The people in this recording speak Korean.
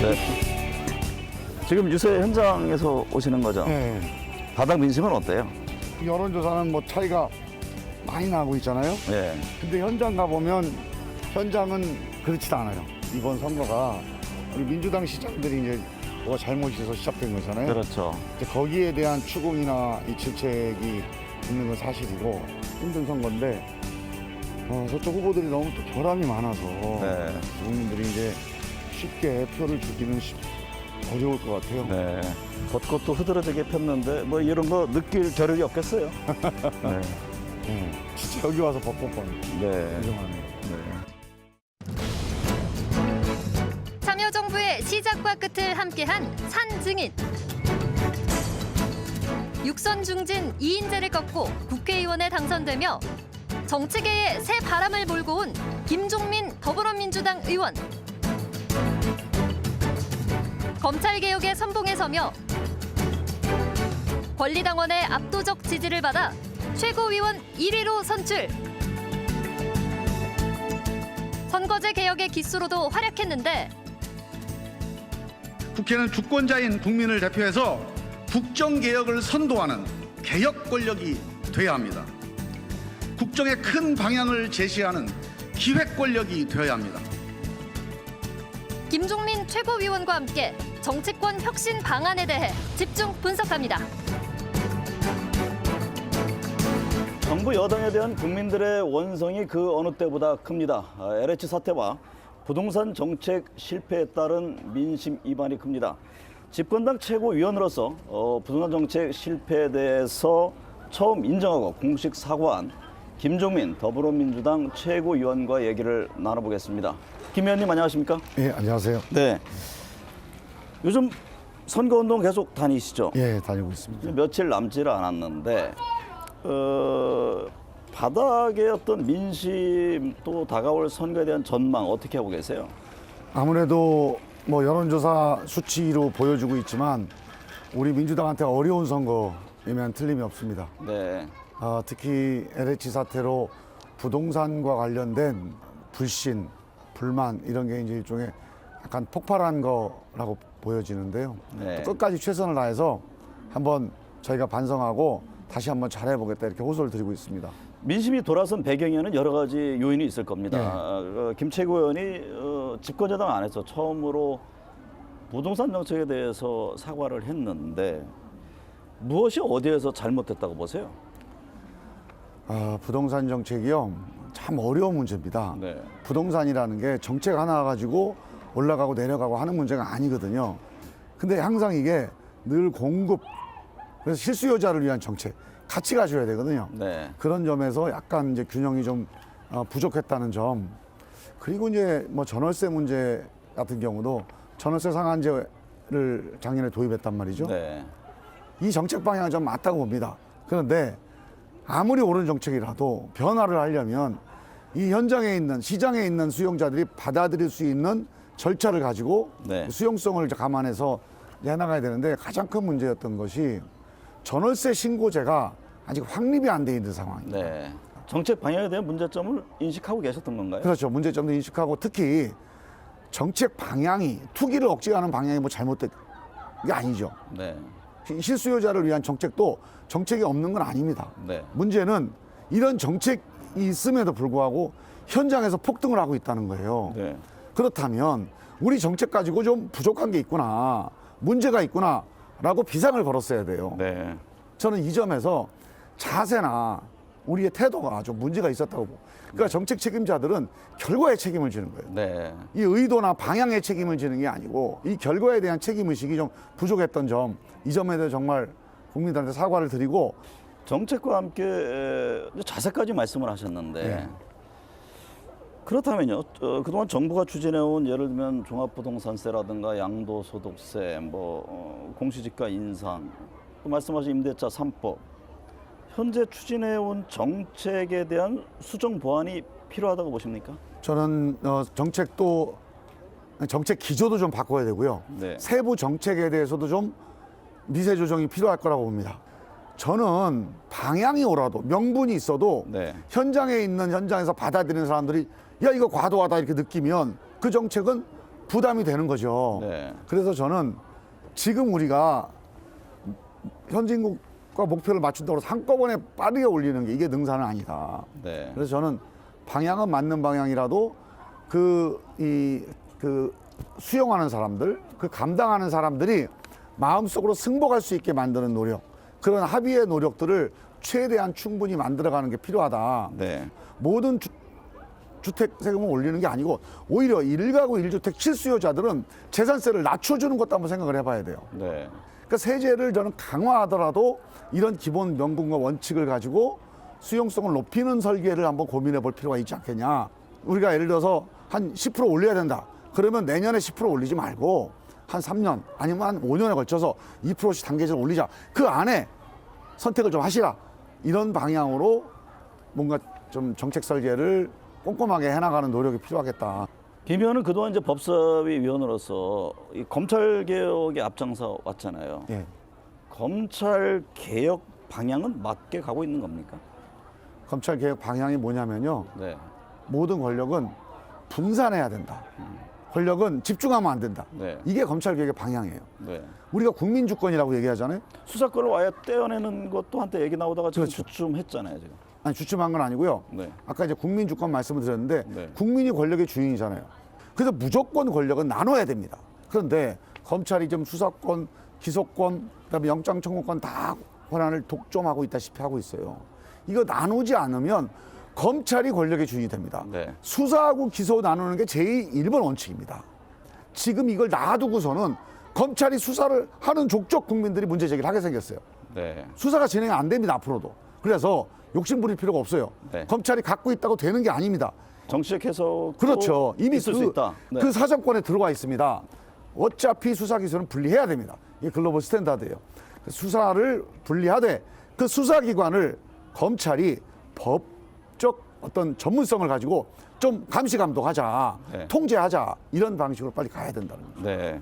네. 지금 유세 현장에서 오시는 거죠? 네. 바닥 민심은 어때요? 여론조사는 뭐 차이가 많이 나고 있잖아요. 네. 근데 현장 가보면 현장은 그렇지도 않아요. 이번 선거가 우리 민주당 시장들이 이제 뭐가 잘못해서 시작된 거잖아요. 그렇죠. 이제 거기에 대한 추궁이나 이 질책이 있는 건 사실이고 힘든 선거인데 저쪽 후보들이 너무 또 결함이 많아서 네. 국민들이 이제 쉽게 표를 주기는 어려울 것 같아요. 네. 벚꽃도 흐드러지게 폈는데 뭐 이런 거 느낄 겨를이 없겠어요. 네. 진짜 여기 와서 벚꽃만 네. 구경하네요. 네. 참여정부의 시작과 끝을 함께한 산 증인. 육선 중진 이인재를 꺾고 국회의원에 당선되며 정치계에 새 바람을 몰고 온 김종민 더불어민주당 의원. 검찰개혁의 선봉에 서며 권리당원의 압도적 지지를 받아 최고위원 1위로 선출. 선거제 개혁의 기수로도 활약했는데 국회는 주권자인 국민을 대표해서 국정개혁을 선도하는 개혁 권력이 돼야 합니다. 국정의 큰 방향을 제시하는 기획 권력이 되어야 합니다. 김종민 최고위원과 함께 정치권 혁신 방안에 대해 집중 분석합니다. 정부 여당에 대한 국민들의 원성이 그 어느 때보다 큽니다. LH 사태와 부동산 정책 실패에 따른 민심 이반이 큽니다. 집권당 최고위원으로서 부동산 정책 실패에 대해서 처음 인정하고 공식 사과한 김종민 더불어민주당 최고위원과 얘기를 나눠보겠습니다. 김 의원님 안녕하십니까? 예, 안녕하세요. 네. 요즘 선거운동 계속 다니시죠? 예, 다니고 있습니다. 며칠 남지를 않았는데 바닥의 어떤 민심 또 다가올 선거에 대한 전망 어떻게 하고 계세요? 아무래도 뭐 여론조사 수치로 보여주고 있지만 우리 민주당한테 어려운 선거이면 틀림이 없습니다. 네. 특히 LH 사태로 부동산과 관련된 불신, 불만 이런 게 이제 일종의 약간 폭발한 거라고 보여지는데요. 네. 또 끝까지 최선을 다해서 한번 저희가 반성하고 다시 한번 잘해보겠다 이렇게 호소를 드리고 있습니다. 민심이 돌아선 배경에는 여러 가지 요인이 있을 겁니다. 김 최고위원이 집권여당 안에서 처음으로 부동산 정책에 대해서 사과를 했는데 무엇이 어디에서 잘못됐다고 보세요? 부동산 정책이요 참 어려운 문제입니다. 네. 부동산이라는 게 정책 하나 가지고 올라가고 내려가고 하는 문제가 아니거든요. 근데 항상 이게 늘 공급, 그래서 실수요자를 위한 정책 같이 가셔야 되거든요. 네. 그런 점에서 약간 이제 균형이 좀 부족했다는 점. 그리고 이제 뭐 전월세 문제 같은 경우도 전월세 상한제를 작년에 도입했단 말이죠. 네. 이 정책 방향은 좀 맞다고 봅니다. 그런데 아무리 옳은 정책이라도 변화를 하려면 이 현장에 있는 시장에 있는 수용자들이 받아들일 수 있는 절차를 가지고 네. 수용성을 감안해서 해나가야 되는데 가장 큰 문제였던 것이 전월세 신고제가 아직 확립이 안 돼 있는 상황입니다. 네. 정책 방향에 대한 문제점을 인식하고 계셨던 건가요? 그렇죠. 문제점도 인식하고 특히 정책 방향이 투기를 억제하는 방향이 뭐 잘못된 게 아니죠. 네. 실수요자를 위한 정책도 정책이 없는 건 아닙니다. 네. 문제는 이런 정책이 있음에도 불구하고 현장에서 폭등을 하고 있다는 거예요. 네. 그렇다면 우리 정책 가지고 좀 부족한 게 있구나, 문제가 있구나 라고 비상을 걸었어야 돼요. 네. 저는 이 점에서 자세나 우리의 태도가 좀 문제가 있었다고 보고, 그러니까 정책 책임자들은 결과에 책임을 지는 거예요. 네. 이 의도나 방향에 책임을 지는 게 아니고 이 결과에 대한 책임의식이 좀 부족했던 점, 이 점에 대해 정말 국민들한테 사과를 드리고. 정책과 함께 자세까지 말씀을 하셨는데 네. 그렇다면요, 그동안 정부가 추진해온 예를 들면 종합부동산세라든가 양도소득세, 공시지가 인상, 또 말씀하신 임대차 3법, 현재 추진해온 정책에 대한 수정 보완이 필요하다고 보십니까? 저는 정책도 정책 기조도 좀 바꿔야 되고요. 네. 세부 정책에 대해서도 좀 미세 조정이 필요할 거라고 봅니다. 저는 방향이 오라도 명분이 있어도 네. 현장에서 받아들이는 사람들이 야 이거 과도하다 이렇게 느끼면 그 정책은 부담이 되는 거죠. 네. 그래서 저는 지금 우리가 현진국가 목표를 맞춘다고 해서 한꺼번에 빠르게 올리는 게 이게 능사는 아니다. 네. 그래서 저는 방향은 맞는 방향이라도 그 수용하는 사람들, 그 감당하는 사람들이 마음속으로 승복할 수 있게 만드는 노력, 그런 합의의 노력들을 최대한 충분히 만들어가는 게 필요하다. 네. 모든 주택 세금을 올리는 게 아니고 오히려 1가구 1주택 실수요자들은 재산세를 낮춰주는 것도 한번 생각을 해봐야 돼요. 네. 그러니까 세제를 저는 강화하더라도 이런 기본 명분과 원칙을 가지고 수용성을 높이는 설계를 한번 고민해 볼 필요가 있지 않겠냐. 우리가 예를 들어서 한 10% 올려야 된다. 그러면 내년에 10% 올리지 말고 한 3년 아니면 한 5년에 걸쳐서 2%씩 단계적으로 올리자. 그 안에 선택을 좀 하시라. 이런 방향으로 뭔가 좀 정책 설계를 꼼꼼하게 해나가는 노력이 필요하겠다. 김 의원은 그동안 이제 법사위 위원으로서 이 검찰 개혁에 앞장서 왔잖아요. 예. 검찰 개혁 방향은 맞게 가고 있는 겁니까? 검찰 개혁 방향이 뭐냐면요. 네. 모든 권력은 분산해야 된다. 권력은 집중하면 안 된다. 네. 이게 검찰 개혁의 방향이에요. 네. 우리가 국민 주권이라고 얘기하잖아요. 수사권을 아예 떼어내는 것도 한때 얘기 나오다가 지금 그렇죠. 주춤했잖아요, 지금. 아니 주춤한 건 아니고요. 네. 아까 이제 국민 주권 말씀을 드렸는데 네. 국민이 권력의 주인이잖아요. 그래서 무조건 권력은 나눠야 됩니다. 그런데 검찰이 좀 수사권, 기소권, 그다음에 영장 청구권 다 권한을 독점하고 있다시피 하고 있어요. 이거 나누지 않으면 검찰이 권력의 주인이 됩니다. 네. 수사하고 기소 나누는 게 제1번 원칙입니다. 지금 이걸 놔두고서는 검찰이 수사를 하는 족족 국민들이 문제 제기를 하게 생겼어요. 네. 수사가 진행 안 됩니다, 앞으로도. 그래서 욕심 부릴 필요가 없어요. 네. 검찰이 갖고 있다고 되는 게 아닙니다. 정치적 해석 그렇죠. 이미 있을 수 있다. 네. 그 사정권에 들어와 있습니다. 어차피 수사 기소는 분리해야 됩니다. 이게 글로벌 스탠다드예요. 수사를 분리하되 그 수사기관을 검찰이 법적 어떤 전문성을 가지고 좀 감시 감독하자, 네. 통제하자 이런 방식으로 빨리 가야 된다는 거죠. 네.